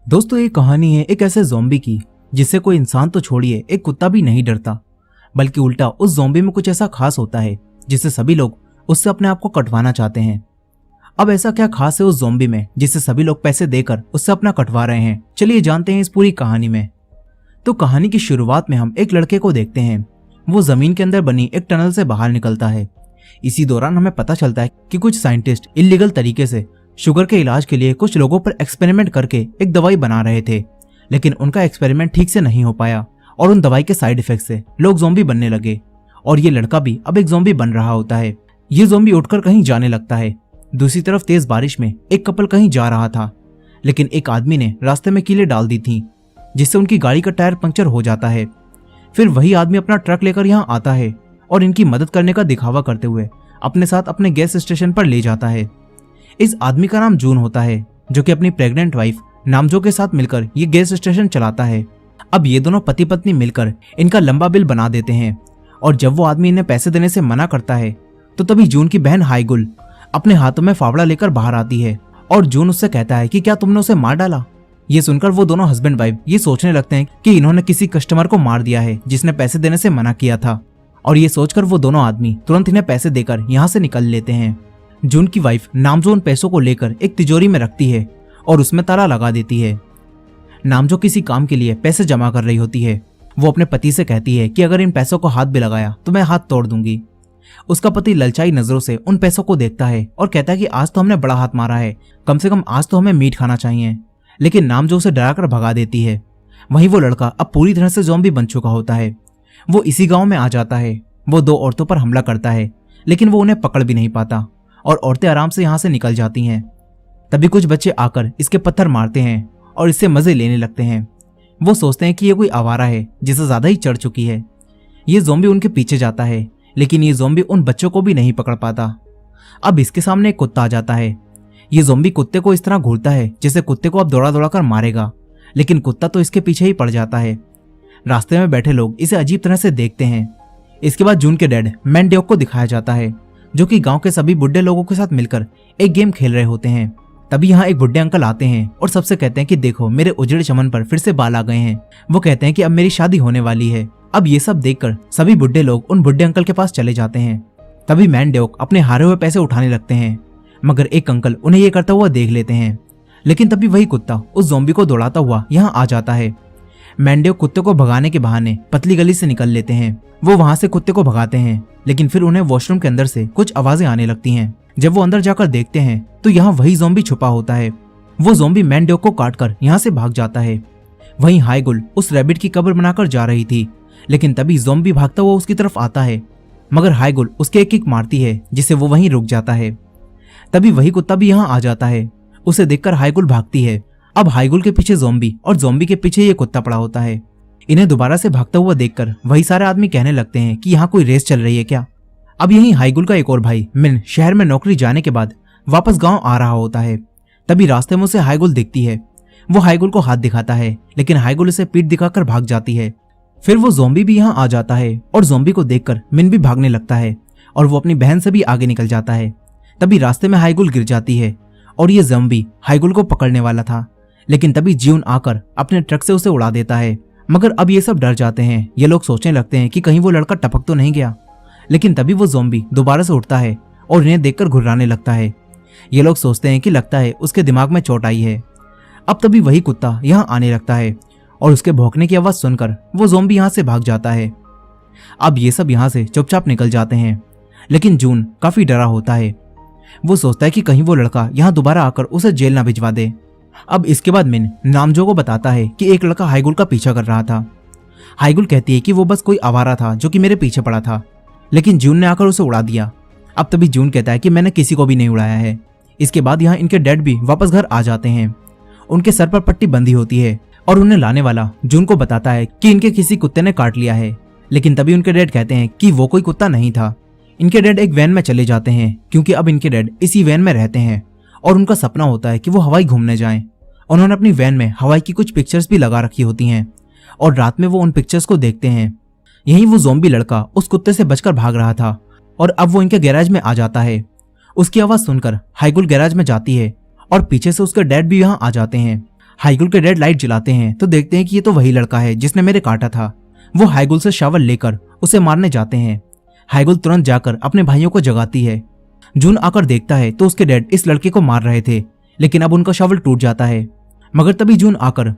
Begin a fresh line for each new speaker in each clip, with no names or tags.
दोस्तों ये कहानी है एक ऐसे ज़ॉम्बी की जिससे कोई इंसान तो छोड़िए एक कुत्ता भी नहीं डरता, बल्कि उल्टा उस ज़ॉम्बी में कुछ ऐसा खास होता है जिससे सभी लोग उससे अपने आप को कटवाना चाहते हैं। अब ऐसा क्या खास है उस ज़ॉम्बी में जिससे सभी लोग पैसे देकर उससे अपना कटवा रहे हैं? चलिए जानते हैं इस पूरी कहानी में। तो कहानी की शुरुआत में हम एक लड़के को देखते हैं। वो जमीन के अंदर बनी एक टनल से बाहर निकलता है। इसी दौरान हमें पता चलता है कि कुछ साइंटिस्ट इलीगल तरीके से शुगर के इलाज के लिए कुछ लोगों पर एक्सपेरिमेंट करके एक दवाई बना रहे थे, लेकिन उनका एक्सपेरिमेंट ठीक से नहीं हो पाया और उन दवाई के साइड इफेक्ट से लोग ज़ॉम्बी बनने लगे और ये लड़का भी अब एक ज़ॉम्बी बन रहा होता है। ये ज़ॉम्बी उठकर कहीं जाने लगता है। दूसरी तरफ तेज बारिश में एक कपल कहीं जा रहा था, लेकिन एक आदमी ने रास्ते में कीलें डाल दी थी जिससे उनकी गाड़ी का टायर पंक्चर हो जाता है। फिर वही आदमी अपना ट्रक लेकर यहाँ आता है और इनकी मदद करने का दिखावा करते हुए अपने साथ अपने गैस स्टेशन पर ले जाता है। इस आदमी का नाम जून होता है, जो कि अपनी प्रेग्नेंट वाइफ नामजो के साथ मिलकर ये गैस स्टेशन चलाता है। अब ये दोनों पति पत्नी मिलकर इनका लंबा बिल बना देते हैं और जब वो आदमी इन्हें पैसे देने से मना करता है तो तभी जून की बहन हाईगुल अपने हाथों में फावड़ा लेकर बाहर आती है और जून उससे कहता है कि क्या तुमने उसे मार डाला। ये सुनकर वो दोनों हस्बैंड वाइफ ये सोचने लगते हैं कि इन्होंने किसी कस्टमर को मार दिया है जिसने पैसे देने से मना किया था, और ये सोचकर वो दोनों आदमी तुरंत इन्हें पैसे देकर यहाँ से निकल लेते हैं। जून की वाइफ नामजो उन पैसों को लेकर एक तिजोरी में रखती है और उसमें ताला लगा देती है। नामजो किसी काम के लिए पैसे जमा कर रही होती है। वो अपने पति से कहती है कि अगर इन पैसों को हाथ भी लगाया तो मैं हाथ तोड़ दूंगी। उसका पति ललचाई नजरों से उन पैसों को देखता है और कहता है कि आज तो हमने बड़ा हाथ मारा है, कम से कम आज तो हमें मीट खाना चाहिए, लेकिन नामजो उसे डराकर भगा देती है। वहीं वो लड़का अब पूरी तरह से ज़ॉम्बी बन चुका होता है। वो इसी गाँव में आ जाता है। वो दो औरतों पर हमला करता है, लेकिन वो उन्हें पकड़ भी नहीं पाता और औरतें आराम से यहाँ से निकल जाती हैं। तभी कुछ बच्चे आकर इसके पत्थर मारते हैं और इससे मजे लेने लगते हैं। वो सोचते हैं कि ये कोई आवारा है जिसे ज्यादा ही चढ़ चुकी है। ये ज़ॉम्बी उनके पीछे जाता है, लेकिन ये ज़ॉम्बी उन बच्चों को भी नहीं पकड़ पाता। अब इसके सामने एक कुत्ता आ जाता है। ये ज़ॉम्बी कुत्ते को इस तरह घूरता है जैसे कुत्ते को अब दौड़ा दौड़ा कर मारेगा, लेकिन कुत्ता तो इसके पीछे ही पड़ जाता है। रास्ते में बैठे लोग इसे अजीब तरह से देखते हैं। इसके बाद जून के डैड मैनड्योक को दिखाया जाता है, जो कि गांव के सभी बुढ़े लोगों के साथ मिलकर एक गेम खेल रहे होते हैं। तभी यहाँ एक बुढ़े अंकल आते हैं और सबसे कहते हैं कि देखो मेरे उजड़े चमन पर फिर से बाल आ गए हैं। वो कहते हैं कि अब मेरी शादी होने वाली है। अब ये सब देखकर सभी बुढ़े लोग उन बुढ़े अंकल के पास चले जाते हैं। तभी मैनड्योक अपने हारे हुए पैसे उठाने लगते हैं, मगर एक अंकल उन्हें ये करता हुआ देख लेते हैं। लेकिन तभी वही कुत्ता उस ज़ॉम्बी को दौड़ाता हुआ यहाँ आ जाता है। मैनड्योक कुत्ते को भगाने के बहाने पतली गली से निकल लेते हैं। वो वहां से कुत्ते को भगाते हैं, लेकिन फिर उन्हें वॉशरूम के अंदर से कुछ आवाजें आने लगती हैं। जब वो अंदर जाकर देखते हैं तो यहाँ वही ज़ॉम्बी छुपा होता है। वो ज़ॉम्बी मैनड्योक को काटकर यहाँ से भाग जाता है। वहीं हाईगुल उस रैबिट की कब्र बनाकर जा रही थी, लेकिन तभी ज़ॉम्बी भागता हुआ उसकी तरफ आता है, मगर हाईगुल उसके एक किक मारती है जिससे वो वहीं रुक जाता है। तभी वही कुत्ता भी यहाँ आ जाता है। उसे देखकर हाईगुल भागती है। अब हाईगुल के पीछे ज़ॉम्बी और ज़ॉम्बी के पीछे ये कुत्ता पड़ा होता है। इन्हें दोबारा से भागता हुआ देखकर वही सारे आदमी कहने लगते हैं कि यहाँ कोई रेस चल रही है क्या। अब यहीं हाईगुल का एक और भाई मिन शहर में नौकरी जाने के बाद वापस गांव आ रहा होता है। तभी रास्ते में उसे हाईगुल दिखती है। वो हाईगुल को हाथ दिखाता है, लेकिन हाईगुल उसे पीठ दिखाकर भाग जाती है। फिर वो ज़ॉम्बी भी यहाँ आ जाता है और ज़ॉम्बी को देखकर मिन भी भागने लगता है और वो अपनी बहन से भी आगे निकल जाता है। तभी रास्ते में हाईगुल गिर जाती है और ये ज़ॉम्बी हाईगुल को पकड़ने वाला था, लेकिन तभी जून आकर अपने ट्रक से उसे उड़ा देता है। मगर अब ये सब डर जाते हैं। ये लोग सोचने लगते हैं कि कहीं वो लड़का टपक तो नहीं गया, लेकिन तभी वो ज़ॉम्बी दोबारा से उठता है और इन्हें देखकर घुर्राने लगता है। ये लोग सोचते हैं कि लगता है उसके दिमाग में चोट आई है। अब तभी वही कुत्ता यहाँ आने लगता है और उसके भौंकने की आवाज़ सुनकर वो ज़ॉम्बी यहाँ से भाग जाता है। अब ये सब यहाँ से चुपचाप निकल जाते हैं, लेकिन जून काफी डरा होता है। वो सोचता है कि कहीं वो लड़का यहाँ दोबारा आकर उसे जेल ना भिजवा दे। अब इसके बाद मिन नामजो को बताता है कि एक लड़का हाईगुल का पीछा कर रहा था। हाईगुल कहती है कि वो बस कोई आवारा था जो कि मेरे पीछे पड़ा था, लेकिन जून ने आकर उसे उड़ा दिया। अब तभी जून कहता है कि मैंने किसी को भी नहीं उड़ाया है। इसके बाद यहाँ इनके डैड भी वापस घर आ जाते हैं। उनके सर पर पट्टी बंधी होती है और उन्हें लाने वाला जून को बताता है कि इनके किसी कुत्ते ने काट लिया है, लेकिन तभी उनके डैड कहते हैं कि वो कोई कुत्ता नहीं था। इनके डैड एक वैन में चले जाते हैं, क्योंकि अब इनके डैड इसी वैन में रहते हैं और उनका सपना होता है कि वो हवाई घूमने जाएं। उन्होंने अपनी वैन में हवाई की कुछ पिक्चर्स भी लगा रखी होती हैं और रात में वो उन पिक्चर्स को देखते हैं। यहीं वो ज़ॉम्बी लड़का उस कुत्ते से बचकर भाग रहा था और अब वो इनके गैराज में आ जाता है। उसकी आवाज़ सुनकर हाईगुल गैराज में जाती है और पीछे से उसके डैड भी यहाँ आ जाते हैं। हाइगुल के डैड लाइट जलाते हैं तो देखते हैं कि ये तो वही लड़का है जिसने मेरे काटा था। वो हाइगुल से शावल लेकर उसे मारने जाते हैं। हाइगुल तुरंत जाकर अपने भाइयों को जगाती है। जून आकर देखता है तो उसके डैड इस लड़के को मार रहे थे, लेकिन अब उनका शावल टूट जाता है। मगर तभी जून आकर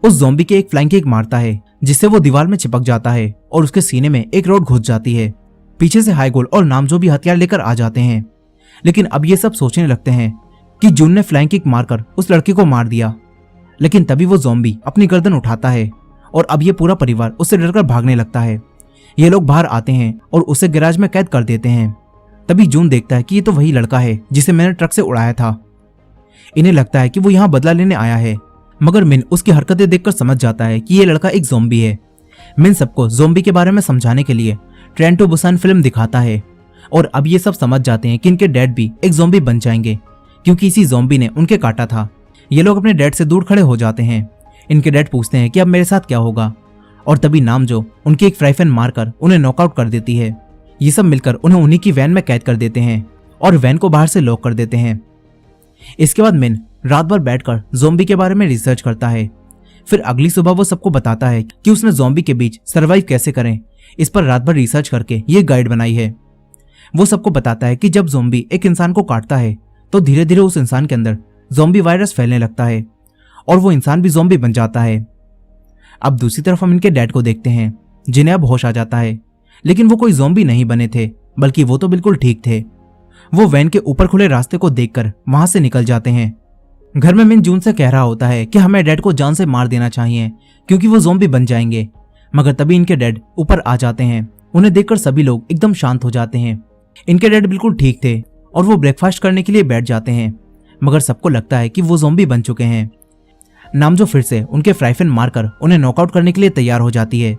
उस ज़ॉम्बी के एक फ्लाइंग किक मारता है, जिससे वो दीवार में चिपक जाता है और उसके सीने में एक रॉड घुस जाती है। पीछे से हाइगुल और नामजो भी हथियार लेकर आ जाते हैं, लेकिन अब ये सब सोचने लगते हैं कि जून ने फ्लाइंग किक मारकर उस लड़के को मार दिया। लेकिन तभी वो ज़ॉम्बी अपनी गर्दन उठाता है और अब ये पूरा परिवार उससे डरकर भागने लगता है। ये लोग बाहर आते हैं और उसे गैराज में कैद कर देते हैं। तभी जून देखता है कि ये तो वही लड़का है जिसे मैंने ट्रक से उड़ाया था। इन्हें लगता है कि वो यहाँ बदला लेने आया है, मगर मिन उसकी हरकतें देखकर समझ जाता है कि ये लड़का एक ज़ॉम्बी है। मिन सबको ज़ॉम्बी के बारे में समझाने के लिए ट्रेन टू बुसान फिल्म दिखाता है और अब ये सब समझ जाते हैं कि इनके डैड भी एक ज़ॉम्बी बन जाएंगे, क्योंकि इसी ज़ॉम्बी ने उनके काटा था। ये लोग अपने डैड से दूर खड़े हो जाते हैं। इनके डैड पूछते हैं कि अब मेरे साथ क्या होगा, और तभी नामजो उनकी एक फ्राइफैन मारकर उन्हें नॉकआउट कर देती है। ये सब मिलकर उन्हें उन्हीं की वैन में कैद कर देते हैं और वैन को बाहर से लॉक कर देते हैं। इसके बाद मिन रात भर बैठकर ज़ॉम्बी के बारे में रिसर्च करता है। फिर अगली सुबह वो सबको बताता है कि उसने ज़ॉम्बी के बीच सर्वाइव कैसे करें, इस पर रात भर रिसर्च करके ये गाइड बनाई है। वो सबको बताता है कि जब ज़ॉम्बी एक इंसान को काटता है तो धीरे धीरे उस इंसान के अंदर ज़ॉम्बी वायरस फैलने लगता है और वो इंसान भी ज़ॉम्बी बन जाता है। अब दूसरी तरफ हम इनके डैड को देखते हैं, जिन्हें अब होश आ जाता है, लेकिन वो कोई ज़ॉम्बी नहीं बने थे, बल्कि वो तो बिल्कुल ठीक थे। वो वैन के ऊपर खुले रास्ते को देखकर वहां से निकल जाते हैं। घर में मिन जून से कह रहा होता है कि हमें डैड को जान से मार देना चाहिए क्योंकि वो ज़ॉम्बी बन जाएंगे, मगर तभी इनके डैड ऊपर आ जाते हैं। उन्हें देखकर सभी लोग एकदम शांत हो जाते हैं। इनके डैड बिल्कुल ठीक थे और वो ब्रेकफास्ट करने के लिए बैठ जाते हैं, मगर सबको लगता है कि वो ज़ॉम्बी बन चुके हैं। नामजो फिर से उनके फ्राइफैन मारकर उन्हें नॉकआउट करने के लिए तैयार हो जाती है।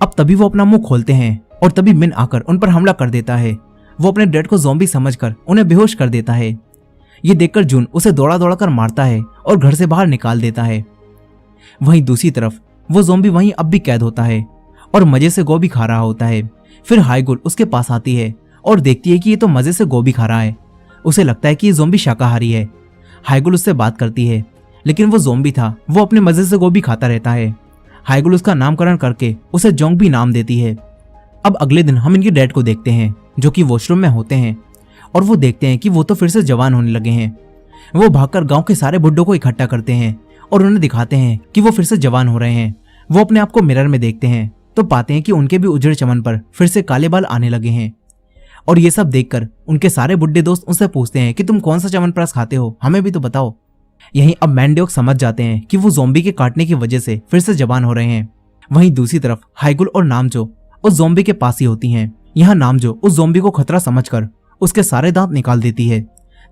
अब तभी वो अपना मुंह खोलते हैं और तभी मिन आकर उन पर हमला कर देता है। वो अपने डैड को ज़ॉम्बी समझकर उन्हें बेहोश कर देता है। ये देखकर जून उसे दौड़ा दौड़ा कर मारता है और घर से बाहर निकाल देता है। वहीं दूसरी तरफ वो ज़ॉम्बी वहीं अब भी कैद होता है और मजे से गोभी खा रहा होता है। फिर हाइगुल उसके पास आती है और देखती है कि ये तो मजे से गोभी खा रहा है। उसे लगता है कि ये ज़ॉम्बी शाकाहारी है। हाइगुल उससे बात करती है, लेकिन वो ज़ॉम्बी था, वो अपने मजे से गोभी खाता रहता है। हाइगुल उसका नामकरण करके उसे जोंग भी नाम देती है। अब अगले दिन हम इनके डैड को देखते हैं, जो कि वॉशरूम में होते हैं, और वो देखते हैं कि वो तो फिर से जवान होने लगे हैं। वो भागकर गांव के सारे बुड्ढों को इकट्ठा करते हैं और उन्हें दिखाते हैं कि वो फिर से जवान हो रहे हैं। वो अपने आप को मिरर में देखते हैं तो पाते हैं कि उनके भी उजड़े चमन पर फिर से काले बाल आने लगे हैं। और ये सब देखकर उनके सारे बुड्ढे दोस्त उनसे पूछते हैं कि तुम कौन सा च्यवनप्राश खाते हो, हमें भी तो बताओ। यहीं अब मैंड्योक समझ जाते हैं कि वो ज़ॉम्बी के काटने की वजह से फिर से जवान हो रहे हैं। वहीं दूसरी तरफ हाइगुल और नामजो उस ज़ॉम्बी के पास ही होती हैं। यहाँ नामजो उस ज़ॉम्बी को खतरा समझकर उसके सारे दांत निकाल देती है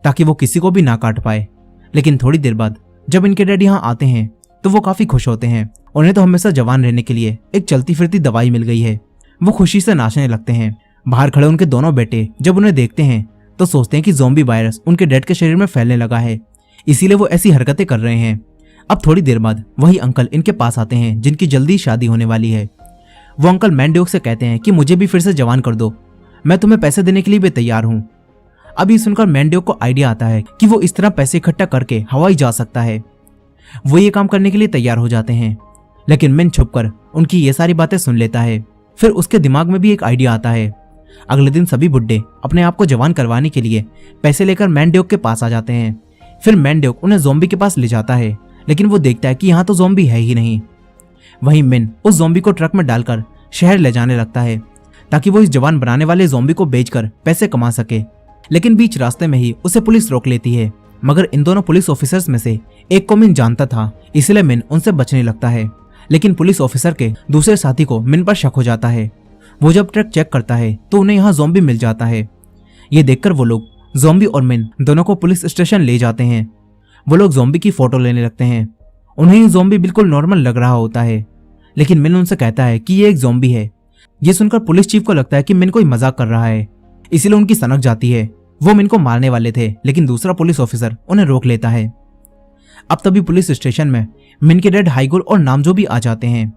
ताकि वो किसी को भी ना काट पाए। लेकिन थोड़ी देर बाद जब इनके डैड यहाँ आते हैं तो वो काफी खुश होते हैं। उन्हें तो हमेशा जवान रहने के लिए एक चलती फिरती दवाई मिल गई है। वो खुशी से नाचने लगते हैं। बाहर खड़े उनके दोनों बेटे जब उन्हें देखते हैं तो सोचते हैं कि ज़ॉम्बी वायरस उनके डैड के शरीर में फैलने लगा है, इसीलिए वो ऐसी हरकतें कर रहे हैं। अब थोड़ी देर बाद वही अंकल इनके पास आते हैं जिनकी जल्दी शादी होने वाली है। वो अंकल मैंड्योक से कहते हैं कि मुझे भी फिर से जवान कर दो, मैं तुम्हें पैसे देने के लिए भी तैयार हूँ। अब ये सुनकर मैंड्योक को आइडिया आता है कि वो इस तरह पैसे इकट्ठा करके हवाई जा सकता है। वो ये काम करने के लिए तैयार हो जाते हैं, लेकिन मिन छुपकर उनकी ये सारी बातें सुन लेता है। फिर उसके दिमाग में भी एक आइडिया आता है। अगले दिन सभी बुड्ढे अपने आप को जवान करवाने के लिए पैसे लेकर मैंड्योक के पास आ जाते हैं। फिर मैंड्योक उन्हें ज़ॉम्बी के पास ले जाता है, लेकिन वो देखता है कि यहाँ तो ज़ॉम्बी है ही नहीं। वहीं मिन उस ज़ॉम्बी को ट्रक में डालकर शहर ले जाने लगता है ताकि वो इस जवान बनाने वाले ज़ॉम्बी को बेचकर पैसे कमा सके। लेकिन बीच रास्ते में ही उसे पुलिस रोक लेती है, मगर इन दोनों पुलिस ऑफिसर्स में से एक को मिन जानता था, इसलिए मिन उनसे बचने लगता है। लेकिन पुलिस ऑफिसर के दूसरे साथी को मिन पर शक हो जाता है। वो जब ट्रक चेक करता है तो उन्हें यहाँ ज़ॉम्बी मिल जाता है। ये देखकर वो लोग ज़ॉम्बी और मिन दोनों को पुलिस स्टेशन ले जाते हैं। वो लोग ज़ॉम्बी की फोटो लेने लगते हैं। उन्हें ज़ॉम्बी बिल्कुल नॉर्मल लग रहा होता है, लेकिन मिन उनसे कहता है कि ये एक ज़ॉम्बी है। ये सुनकर पुलिस चीफ को लगता है कि मिन कोई मजाक कर रहा है, इसीलिए उनकी सनक जाती है। वो मिन को मारने वाले थे, लेकिन दूसरा पुलिस ऑफिसर उन्हें रोक लेता है। अब तभी पुलिस स्टेशन में मिन के डैड हाइगुल और नामजो भी आ जाते हैं।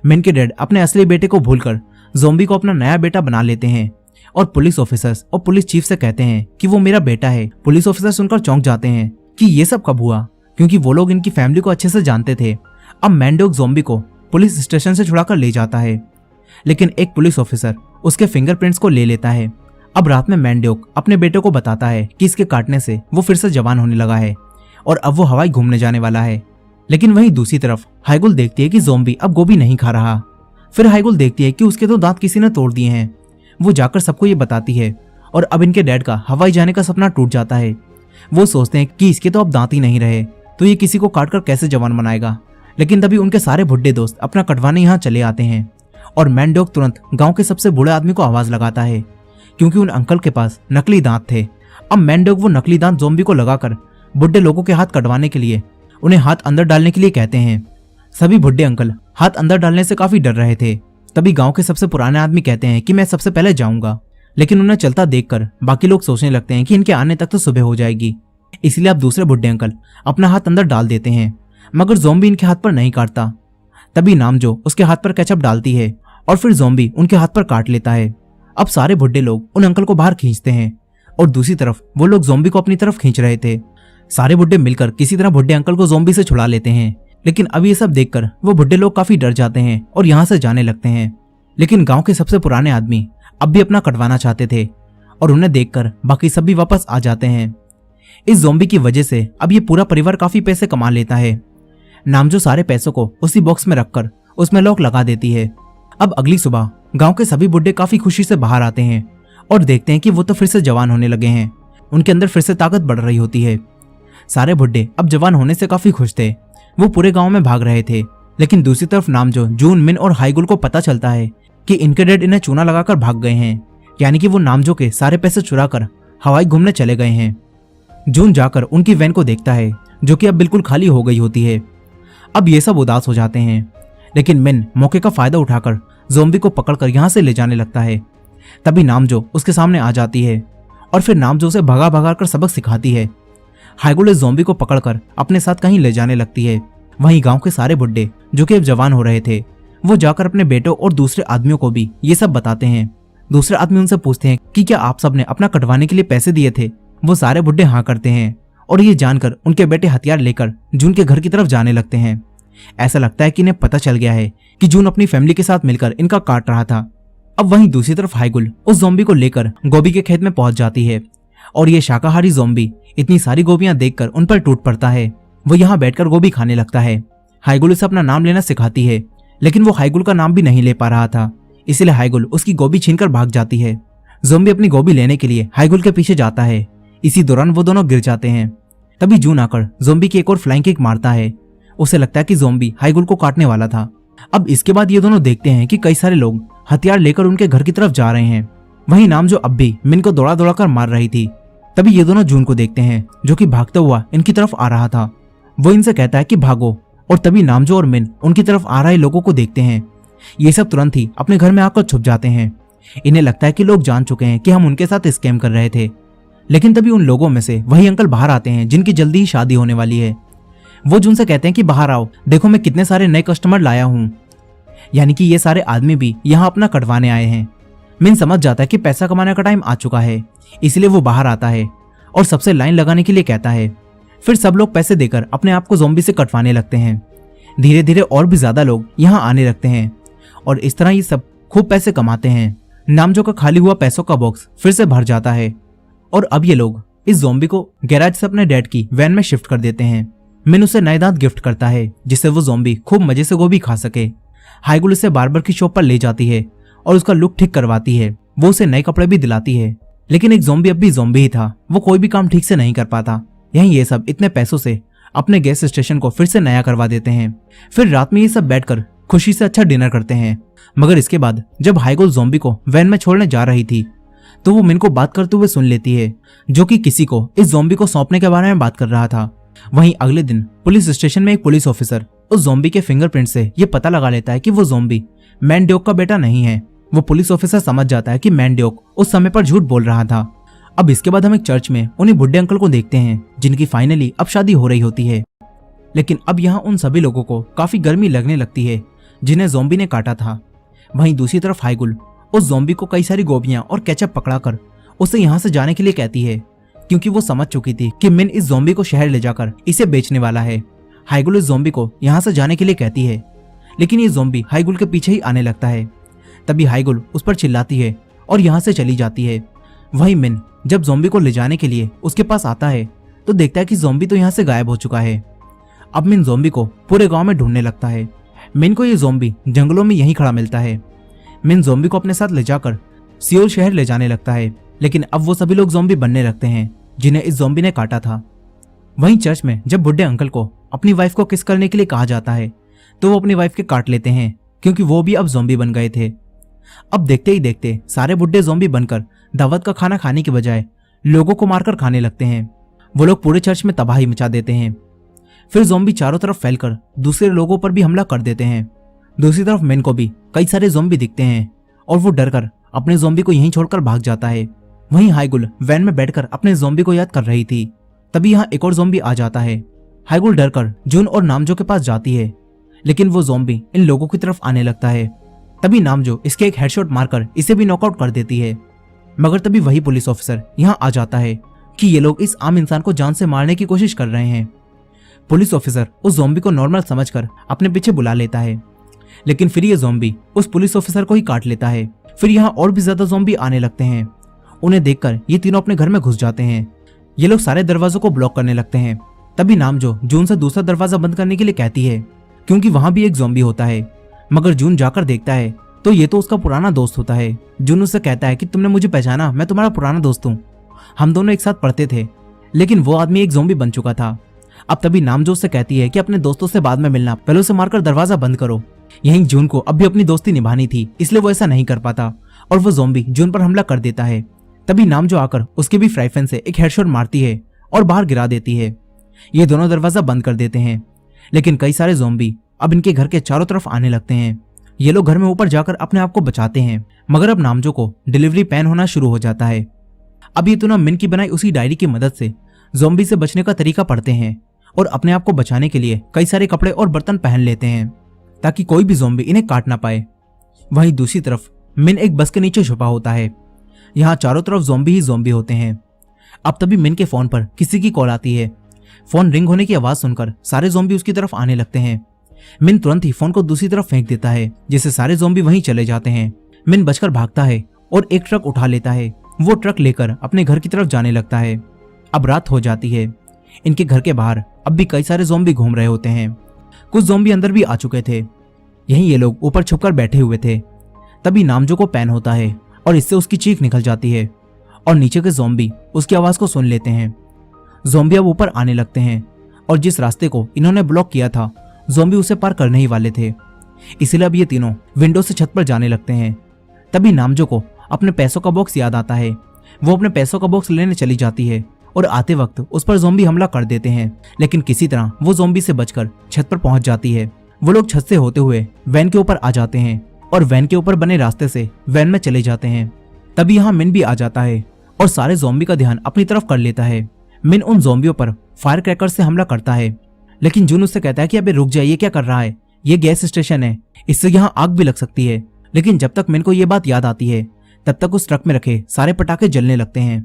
मिन के डैड अपने असली बेटे को भूलकर ज़ॉम्बी को अपना नया बेटा बना लेते हैं और पुलिस ऑफिसर्स और पुलिस चीफ से कहते हैं कि वो मेरा बेटा है। पुलिस ऑफिसर सुनकर चौंक जाते हैं कि ये सब कब हुआ, क्योंकि वो लोग इनकी फैमिली को अच्छे से जानते थे। अब मैंडोक ज़ॉम्बी को पुलिस स्टेशन से छुड़ाकर ले जाता है, लेकिन एक पुलिस ऑफिसर उसके फिंगरप्रिंट्स को ले लेता है। अब रात में मैंडोक अपने बेटे को बताता है कि इसके काटने से वो फिर से जवान होने लगा है और अब वो हवाई घूमने जाने वाला है। लेकिन वहीं दूसरी तरफ हाइगुल देखती है कि ज़ॉम्बी अब गोभी नहीं खा रहा। फिर हाइगुल देखती है कि उसके तो दांत किसी ने तोड़ दिए हैं। वो जाकर सबको ये बताती है और अब इनके डैड का हवाई जाने का सपना टूट जाता है। वो सोचते हैं कि इसके तो अब दांत ही नहीं रहे, तो ये किसी को काटकर कैसे जवान बनाएगा। लेकिन तभी उनके सारे बुढ़े दोस्त अपना कटवाने यहाँ चले आते हैं और मैंडोक तुरंत गांव के सबसे बूढ़े आदमी को आवाज लगाता है, क्योंकि उन अंकल के पास नकली दांत थे। अब मैंडोक वो नकली दांत ज़ॉम्बी को लगाकर बुढ़े लोगों के हाथ कटवाने के लिए उन्हें हाथ अंदर डालने के लिए कहते हैं। सभी बुढ़े अंकल हाथ अंदर डालने से काफी डर रहे थे। तभी गांव के सबसे पुराने आदमी कहते हैं कि मैं सबसे पहले जाऊंगा, लेकिन उन्हें चलता देखकर बाकी लोग सोचने लगते हैं कि इनके आने तक तो सुबह हो जाएगी। इसलिए अब दूसरे बुढ़े अंकल अपना हाथ अंदर डाल देते हैं, मगर ज़ॉम्बी इनके हाथ पर नहीं काटता। तभी नामजो उसके हाथ पर केचप डालती है और फिर ज़ॉम्बी उनके हाथ पर काट लेता है। अब सारे बुढ़े लोग उन अंकल को बाहर खींचते हैं और दूसरी तरफ वो लोग ज़ॉम्बी को अपनी तरफ खींच रहे थे। सारे बुढ़े मिलकर किसी तरह बुढ़े अंकल को ज़ॉम्बी से छुड़ा लेते हैं, लेकिन अब ये सब देखकर वो बुढ़े लोग काफी डर जाते हैं और यहाँ से जाने लगते हैं। लेकिन गांव के सबसे पुराने आदमी अब भी अपना कटवाना चाहते थे और उन्हें देखकर बाकी सब भी वापस आ जाते हैं। इस ज़ॉम्बी की वजह से अब ये पूरा परिवार काफी पैसे कमा लेता है। नामजो सारे पैसों को उसी बॉक्स में रखकर उसमें लॉक लगा देती है। अब अगली सुबह गांव के सभी बुढ़े काफी खुशी से बाहर आते हैं और देखते हैं कि वो तो फिर से जवान होने लगे हैं। उनके अंदर फिर से ताकत बढ़ रही होती है। सारे बुढ़े अब जवान होने से काफी खुश थे। वो पूरे गांव में भाग रहे थे, लेकिन दूसरी तरफ नामजो, जून, मिन और हाइगुल को पता चलता है कि इनके डैड इन्हें चूना लगाकर भाग गए हैं, यानी कि वो नामजो के सारे पैसे चुराकर हवाई घूमने चले गए हैं। जून जाकर उनकी वैन को देखता है जो कि अब बिल्कुल खाली हो गई होती है। अब ये सब उदास हो जाते हैं, लेकिन मिन मौके का फायदा उठाकर ज़ॉम्बी को पकड़कर यहाँ से ले जाने लगता है। तभी नामजो उसके सामने आ जाती है और फिर नामजो उसे भगा भगा कर सबक सिखाती है। हाइगुल इस ज़ॉम्बी को पकड़कर अपने साथ कहीं ले जाने लगती है। वहीं गांव के सारे बुड्ढे जो कि अब जवान हो रहे थे, वो जाकर अपने बेटों और दूसरे आदमियों को भी ये सब बताते हैं। दूसरे आदमी उनसे पूछते हैं कि क्या आप सबने अपना कटवाने के लिए पैसे दिए थे। वो सारे बुड्ढे हाँ करते हैं और ये जानकर उनके बेटे हथियार लेकर जून के घर की तरफ जाने लगते हैं। ऐसा लगता है कि इन्हें पता चल गया है कि जून अपनी फैमिली के साथ मिलकर इनका काट रहा था। अब वहीं दूसरी तरफ हाइगुल उस ज़ॉम्बी को लेकर गोभी के खेत में पहुंच जाती है और ये शाकाहारी ज़ॉम्बी इतनी सारी गोभियां देखकर उन पर टूट पड़ता है। वो यहाँ बैठकर गोभी खाने लगता है। हाइगुल उसे अपना नाम लेना सिखाती है, लेकिन वो हाइगुल का नाम भी नहीं ले पा रहा था, इसलिए हाइगुल उसकी गोभी छीनकर भाग जाती है। ज़ॉम्बी अपनी गोभी लेने के लिए हाइगुल के पीछे जाता है। इसी दौरान वो दोनों गिर जाते हैं। तभी जून आकर ज़ॉम्बी की एक और फ्लाइंग किक मारता है। उसे लगता है कि ज़ॉम्बी हाइगुल को काटने वाला था। अब इसके बाद ये दोनों देखते हैं कि कई सारे लोग हथियार लेकर उनके घर की तरफ जा रहे हैं। वहीं नामजो अब भी मिन को दौड़ा दौड़ा कर मार रही थी। तभी ये दोनों जून को देखते हैं जो कि भागता हुआ इनकी तरफ आ रहा था। वो इनसे कहता है कि भागो, और तभी नामजो और मिन उनकी तरफ आ रहे लोगों को देखते हैं। ये सब तुरंत ही अपने घर में आकर छुप जाते हैं। इन्हें लगता है कि लोग जान चुके हैं कि हम उनके साथ स्कैम कर रहे थे। लेकिन तभी उन लोगों में से वही अंकल बाहर आते हैं जिनकी जल्दी ही शादी होने वाली है। वो जून से कहते हैं कि बाहर आओ, देखो मैं कितने सारे नए कस्टमर लाया हूँ। यानी कि ये सारे आदमी भी यहाँ अपना कटवाने आए हैं। मिन समझ जाता है कि पैसा कमाने का टाइम आ चुका है, इसलिए वो बाहर आता है और सबसे लाइन लगाने के लिए कहता है। फिर सब लोग पैसे देकर अपने आप को ज़ॉम्बी से कटवाने लगते हैं। धीरे धीरे और भी ज्यादा लोग यहाँ आने लगते हैं और इस तरह ये सब खूब पैसे कमाते हैं। नामजो का खाली हुआ पैसों का बॉक्स फिर से भर जाता है और अब ये लोग इस ज़ॉम्बी को गैराज से अपने डैड की वैन में शिफ्ट कर देते हैं। मिन उसे नए दांत गिफ्ट करता है जिससे वो ज़ॉम्बी खूब मजे से गोभी खा सके। हाइगुल उसे बार्बर की शॉप पर ले जाती है और उसका लुक ठीक करवाती है। वो उसे नए कपड़े भी दिलाती है, लेकिन एक ज़ॉम्बी अब भी ज़ॉम्बी ही था। वो कोई भी काम ठीक से नहीं कर पाता। यहीं ये सब इतने पैसों से अपने गैस स्टेशन को फिर से नया करवा देते हैं। फिर रात में ये सब बैठकर खुशी से अच्छा डिनर करते हैं। मगर इसके बाद जब हाइगुल ज़ॉम्बी को वैन में छोड़ने जा रही थी तो वो मिन को बात करते हुए सुन लेती है, जो कि किसी को इस ज़ॉम्बी को सौंपने के बारे में बात कर रहा था। वहीं अगले दिन पुलिस स्टेशन में एक पुलिस ऑफिसर उस ज़ॉम्बी के फिंगरप्रिंट से ये पता लगा लेता है कि वो ज़ॉम्बी मैनड्योक का बेटा नहीं है। वो पुलिस ऑफिसर समझ जाता है कि मैनड्योक उस समय पर झूठ बोल रहा था। अब इसके बाद हम एक चर्च में उन्हीं बुढ़े अंकल को देखते हैं जिनकी फाइनली अब शादी हो रही होती है। लेकिन अब यहाँ उन सभी लोगों को काफी गर्मी लगने लगती है जिन्हें ज़ॉम्बी ने काटा था। वहीं दूसरी तरफ हाइगुल उस ज़ॉम्बी को कई सारी गोभियां और केचप पकड़ाकर उसे यहाँ से जाने के लिए कहती है, क्योंकि वो समझ चुकी थी कि मिन इस ज़ॉम्बी को शहर ले जाकर इसे बेचने वाला है। हाइगुल इस ज़ॉम्बी को यहाँ से जाने के लिए कहती है, लेकिन ये ज़ॉम्बी हाइगुल के पीछे ही आने लगता है। तभी हाइगुल उस पर चिल्लाती है और यहाँ से चली जाती है। वहीं मिन जब ज़ॉम्बी को ले जाने के लिए उसके पास आता है तो देखता है कि ज़ॉम्बी तो यहाँ से गायब हो चुका है। अब मिन ज़ॉम्बी को पूरे गांव में ढूंढने लगता है। मिन को ये ज़ॉम्बी जंगलों में यहीं खड़ा मिलता है। मिन ज़ॉम्बी को अपने साथ ले जाकर सियोल शहर ले जाने लगता है, लेकिन अब वो सभी लोग ज़ॉम्बी बनने लगते हैं जिन्हें इस ज़ॉम्बी ने काटा था। वहीं चर्च में जब बुढ़े अंकल को अपनी वाइफ को किस करने के लिए कहा जाता है तो वो अपनी वाइफ के काट लेते हैं, क्योंकि वो भी अब ज़ॉम्बी बन गए थे। अब देखते ही देखते सारे बुढ़े ज़ॉम्बी बनकर दावत का खाना खाने के बजाय लोगों को मारकर खाने लगते हैं। वो लोग पूरे चर्च में तबाही मचा देते हैं। फिर ज़ॉम्बी चारों तरफ फैलकर दूसरे लोगों पर भी हमला कर देते हैं। दूसरी तरफ मिन को भी कई सारे ज़ॉम्बी दिखते हैं और वो डरकर अपने ज़ॉम्बी को यहीं छोड़कर भाग जाता है। वहीं हाइगुल वैन में बैठकर अपने ज़ॉम्बी को याद कर रही थी। तभी यहाँ एक और ज़ॉम्बी आ जाता है। हाइगुल डरकर जून और नामजो के पास जाती है, लेकिन वो ज़ॉम्बी इन लोगों की तरफ आने लगता है। तभी नामजो इसके एक हेडशॉट मारकर इसे भी नॉकआउट कर देती है। मगर तभी वही पुलिस ऑफिसर यहाँ आ जाता है कि ये लोग इस आम इंसान को जान से मारने की कोशिश कर रहे हैं। पुलिस ऑफिसर उस ज़ॉम्बी को नॉर्मल समझकर अपने पीछे बुला लेता है, लेकिन फिर ये ज़ॉम्बी उस पुलिस ऑफिसर को ही काट लेता है। फिर यहाँ और भी ज्यादा ज़ॉम्बी आने लगते हैं। उन्हें देखकर ये तीनों अपने घर में घुस जाते हैं। ये लोग सारे दरवाजों को ब्लॉक करने लगते हैं। तभी नामजो जून से दूसरा दरवाजा बंद करने के लिए कहती है, क्योंकि वहां भी एक ज़ॉम्बी होता है। मगर जून जाकर देखता है तो ये तो उसका पुराना दोस्त होता है। जून उससे कहता है कि तुमने मुझे पहचाना, मैं तुम्हारा पुराना दोस्त हूँ, हम दोनों एक साथ पढ़ते थे। लेकिन वो आदमी एक ज़ॉम्बी बन चुका था। अब तभी नामजो उससे कहती है कि अपने दोस्तों से बाद में मिलना, पहले उसे मारकर दरवाजा बंद करो। यहीं जून को अब भी अपनी दोस्ती निभानी थी, इसलिए वो ऐसा नहीं कर पाता और वो ज़ॉम्बी जून पर हमला कर देता है। तभी नामजो आकर उसके भी फ्राइफैन से एक हेडशॉट मारती है और बाहर गिरा देती है। ये दोनों दरवाजा बंद कर देते हैं, लेकिन कई सारे ज़ॉम्बी अब इनके घर के चारों तरफ आने लगते हैं। ये लोग घर में ऊपर जाकर अपने आप को बचाते हैं, मगर अब नामजो को डिलीवरी पेन होना शुरू हो जाता है। अब ये दोनों मिन की बनाई उसी डायरी की मदद से ज़ॉम्बी से बचने का तरीका पढ़ते हैं और अपने आप को बचाने के लिए कई सारे कपड़े और बर्तन पहन लेते हैं ताकि कोई भी ज़ॉम्बी इन्हें काट ना पाए। वहीं दूसरी तरफ मिन एक बस के नीचे छुपा होता है। यहाँ चारों तरफ ज़ॉम्बी ही ज़ॉम्बी होते हैं। अब तभी मिन के फोन पर किसी की कॉल आती है। फोन रिंग होने की आवाज सुनकर सारे ज़ॉम्बी उसकी तरफ आने लगते हैं। मिन तुरंत ही फोन को दूसरी तरफ फेंक देता है, जिससे सारे ज़ॉम्बी वहीं चले जाते हैं। मिन बचकर भागता है और एक ट्रक उठा लेता है। वो ट्रक लेकर अपने घर की तरफ जाने लगता है। अब रात हो जाती है। इनके घर के बाहर अब भी कई सारे ज़ॉम्बी घूम रहे होते हैं। कुछ ज़ॉम्बी अंदर भी आ चुके थे। यहीं ये लोग ऊपर छुपकर बैठे हुए थे। तभी नामजो को पैन होता है और इससे उसकी चीख निकल जाती है और नीचे के ज़ॉम्बी उसकी आवाज को सुन लेते हैं। ज़ॉम्बी अब ऊपर आने लगते हैं और जिस रास्ते को इन्होंने ब्लॉक किया था ज़ॉम्बी उसे पार करने ही वाले थे, इसलिए अब ये तीनों विंडो से छत पर जाने लगते हैं। तभी नामजो को अपने पैसों का बॉक्स याद आता है। वो अपने पैसों का बॉक्स लेने चली जाती है और आते वक्त उस पर ज़ॉम्बी हमला कर देते हैं, लेकिन किसी तरह वो ज़ॉम्बी से बचकर छत पर पहुंच जाती है। वो लोग छत से होते हुए वैन के ऊपर आ जाते हैं और वैन के ऊपर बने रास्ते से वैन में चले जाते हैं। तभी यहाँ मिन भी आ जाता है और सारे ज़ॉम्बी का ध्यान अपनी तरफ कर लेता है। मिन उन ज़ॉम्बियों पर फायर क्रैकर से हमला करता है, लेकिन जून उससे कहता है कि अबे रुक जाइए, क्या कर रहा है, ये गैस स्टेशन है, इससे यहाँ आग भी लग सकती है। लेकिन जब तक मिन को ये बात याद आती है तब तक उस ट्रक में रखे सारे पटाखे जलने लगते हैं।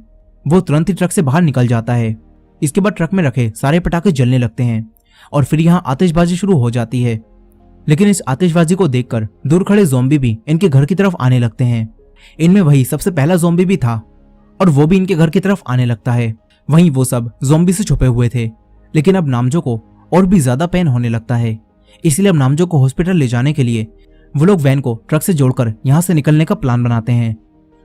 वो तुरंत ही ट्रक से बाहर निकल जाता है। इसके बाद ट्रक में रखे सारे पटाखे जलने लगते हैं और फिर यहाँ आतिशबाजी शुरू हो जाती है। लेकिन इस आतिशबाजी को देखकर दूर खड़े ज़ॉम्बी भी इनके घर की तरफ आने लगते हैं। इनमें वही सबसे पहला ज़ॉम्बी भी था और वो भी इनके घर की तरफ आने लगता है। वहीं वो सब ज़ॉम्बी से छुपे हुए थे, लेकिन अब नामजो को और भी ज्यादा पेन होने लगता है। इसलिए अब नामजो को हॉस्पिटल ले जाने के लिए वो लोग वैन को ट्रक से जोड़कर यहाँ से निकलने का प्लान बनाते हैं।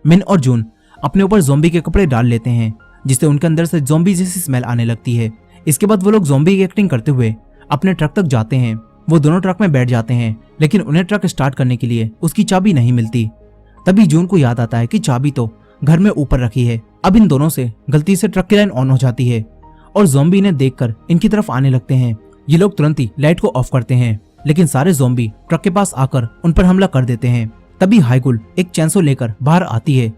मिन और जून अपने ऊपर ज़ॉम्बी के कपड़े डाल लेते हैं, जिससे उनके अंदर से ज़ॉम्बी जैसी स्मेल आने लगती है। इसके बाद वो लोग ज़ॉम्बी की एक्टिंग करते हुए अपने ट्रक तक जाते हैं। वो दोनों ट्रक में बैठ जाते हैं, लेकिन उन्हें ट्रक स्टार्ट करने के लिए उसकी चाबी नहीं मिलती। तभी जून को याद आता है कि चाबी तो घर में ऊपर रखी है। अब इन दोनों से गलती से ट्रक की लाइन ऑन हो जाती है और ज़ॉम्बी इन्हें देखकर इनकी तरफ आने लगते हैं। ये लोग तुरंत ही लाइट को ऑफ करते हैं, लेकिन सारे ज़ॉम्बी ट्रक के पास आकर उन पर हमला कर देते हैं। तभी हाइगुल एक चैंसो लेकर बाहर आती है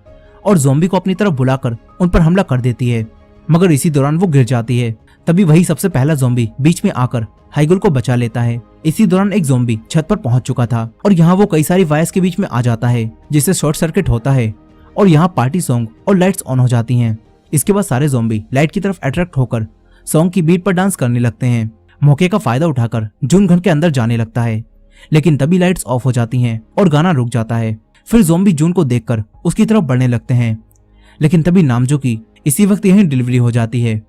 और ज़ॉम्बी को अपनी तरफ बुलाकर उन पर हमला कर देती है, मगर इसी दौरान वो गिर जाती है। तभी वही सबसे पहला ज़ॉम्बी बीच में आकर हाइगुल को बचा लेता है। इसी दौरान एक ज़ॉम्बी छत पर पहुंच चुका था और यहाँ वो कई सारी वायर्स के बीच में आ जाता है, जिससे शॉर्ट सर्किट होता है और यहाँ पार्टी सॉन्ग और लाइट्स ऑन हो जाती हैं। इसके बाद सारे ज़ॉम्बी लाइट की तरफ अट्रैक्ट होकर सॉन्ग की बीट पर डांस करने लगते हैं। मौके का फायदा उठाकर जून घर के अंदर जाने लगता है, लेकिन तभी लाइट्स ऑफ हो जाती हैं और गाना रुक जाता है। फिर ज़ॉम्बी जून को देखकर उसकी तरफ बढ़ने लगते हैं, लेकिन तभी नामजो की इसी वक्त यहीं डिलीवरी हो जाती है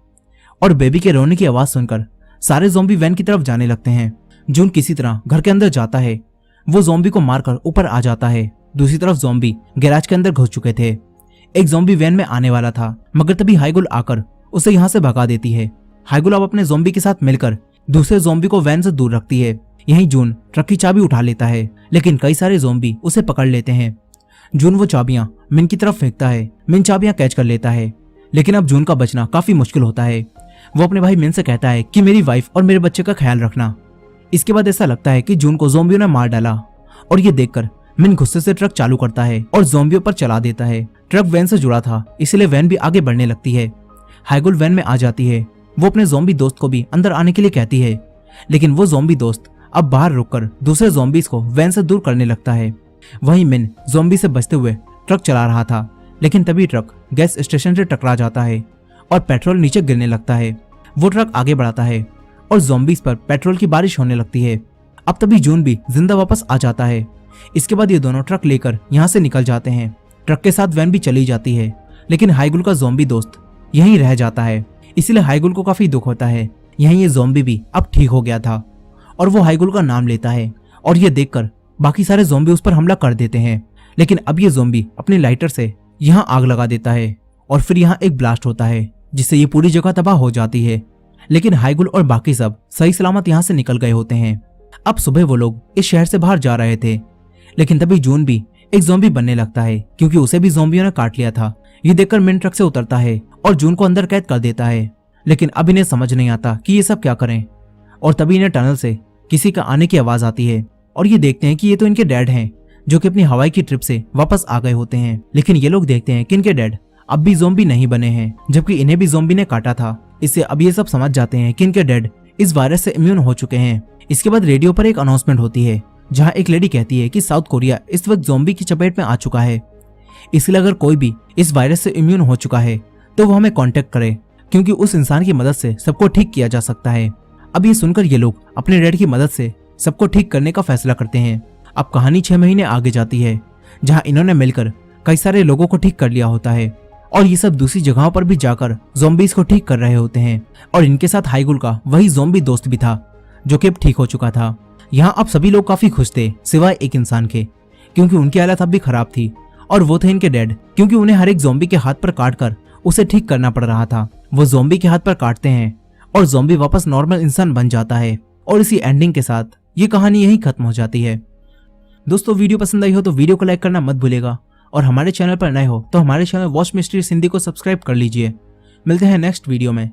और बेबी के रोने की आवाज सुनकर सारे ज़ॉम्बी वैन की तरफ जाने लगते हैं। जून किसी तरह घर के अंदर जाता है, वो ज़ॉम्बी को मारकर ऊपर आ जाता है। दूसरी तरफ ज़ॉम्बी गैराज के अंदर घुस चुके थे। एक ज़ॉम्बी वैन में आने वाला था, मगर तभी हाइगुल आकर उसे यहाँ से भगा देती है। हाइगुल अब अपने ज़ॉम्बी के साथ मिलकर दूसरे ज़ॉम्बी को वैन से दूर रखती है। यहीं जून ट्रक की चाबी उठा लेता है, लेकिन कई सारे ज़ॉम्बी उसे पकड़ लेते हैं। जून वो चाबियां मिन की तरफ फेंकता है। मिन चाबियां कैच कर लेता है, लेकिन अब जून का बचना काफी मुश्किल होता है। वो अपने भाई मिन से कहता है कि मेरी वाइफ और मेरे बच्चे का ख्याल रखना। इसके बाद ऐसा लगता है कि जून को ज़ॉम्बियों ने मार डाला और ये देखकर मिन गुस्से से ट्रक चालू करता है और ज़ॉम्बियों पर चला देता है। ट्रक वैन से जुड़ा था, इसलिए वैन भी आगे बढ़ने लगती है। हाइगुल वैन में आ जाती है। वो अपने ज़ॉम्बी दोस्त को भी अंदर आने के लिए कहती है, लेकिन वो ज़ॉम्बी दोस्त अब बाहर रुककर दूसरे ज़ॉम्बीज को वैन से दूर करने लगता है। वहीं मिन ज़ॉम्बी से बचते हुए ट्रक चला रहा था, लेकिन तभी ट्रक गैस स्टेशन से टकरा जाता है और पेट्रोल नीचे गिरने लगता है। वो ट्रक आगे बढ़ाता है और ज़ॉम्बीज पर पेट्रोल की बारिश होने लगती है। अब तभी जून भी जिंदा वापस आ जाता है। इसके बाद ये दोनों ट्रक लेकर यहाँ से निकल जाते हैं। ट्रक के साथ वैन भी चली जाती है, लेकिन हाइगुल का ज़ॉम्बी दोस्त यहीं रह जाता है, इसलिए हाइगुल को काफी दुख होता है। यहीं ये ज़ॉम्बी भी अब ठीक हो गया था और वो हाइगुल का नाम लेता है और ये देखकर बाकी सारे ज़ॉम्बी उस पर हमला कर देते हैं। लेकिन अब ये ज़ॉम्बी अपने लाइटर से यहाँ आग लगा देता है और फिर यहाँ एक ब्लास्ट होता है, जिससे ये पूरी जगह तबाह हो जाती है। लेकिन हाइगुल और बाकी सब सही सलामत यहाँ से निकल गए होते हैं। अब सुबह वो लोग इस शहर से बाहर जा रहे थे, लेकिन तभी जून भी एक ज़ॉम्बी बनने लगता है, क्योंकि उसे भी ज़ॉम्बियों ने काट लिया था। ये देखकर मिन ट्रक से उतरता है और जून को अंदर कैद कर देता है, लेकिन अब इन्हें समझ नहीं आता कि ये सब क्या करें। और तभी इन्हें टनल से किसी का आने की आवाज आती है और ये देखते हैं कि ये तो इनके डैड हैं, जो कि अपनी हवाई की ट्रिप से वापस आ गए होते हैं। लेकिन ये लोग देखते हैं कि इनके डैड अब भी ज़ॉम्बी नहीं बने हैं, जबकि इन्हें भी ज़ॉम्बी ने काटा था। इससे अब ये सब समझ जाते हैं कि इनके डैड इस वायरस से इम्यून हो चुके हैं। इसके बाद रेडियो पर एक अनाउंसमेंट होती है, जहाँ एक लेडी कहती है कि साउथ कोरिया इस वक्त ज़ॉम्बी की चपेट में आ चुका है, इसलिए अगर कोई भी इस वायरस से इम्यून हो चुका है तो वो हमें कांटेक्ट करे, क्योंकि उस इंसान की मदद से सबको ठीक किया जा सकता है। अब ये सुनकर ये लोग अपने डैड की मदद से सबको ठीक करने का फैसला करते हैं। अब कहानी 6 महीने आगे जाती है, जहां इन्होंने मिलकर कई सारे लोगों को ठीक कर लिया होता है और ये सब दूसरी जगहों पर भी जाकर ज़ॉम्बीज को ठीक कर रहे होते हैं। और इनके साथ हाइगुल का वही ज़ॉम्बी दोस्त भी था, जो कि अब ठीक हो चुका था। यहाँ अब सभी लोग काफी खुश थे, सिवाय एक इंसान के, क्योंकि उनकी हालत अब भी खराब थी, और वो थे इनके डैड, क्योंकि उन्हें हर एक ज़ॉम्बी के हाथ पर काट कर उसे ठीक करना पड़ रहा था। वो ज़ॉम्बी के हाथ पर काटते हैं और ज़ॉम्बी वापस नॉर्मल इंसान बन जाता है, और इसी एंडिंग के साथ ये कहानी यहीं खत्म हो जाती है। दोस्तों, वीडियो पसंद आई हो तो वीडियो को लाइक करना मत भूलेगा, और हमारे चैनल पर नए हो तो हमारे चैनल वॉच मिस्ट्रीज हिंदी को सब्सक्राइब कर लीजिए। मिलते हैं नेक्स्ट वीडियो में।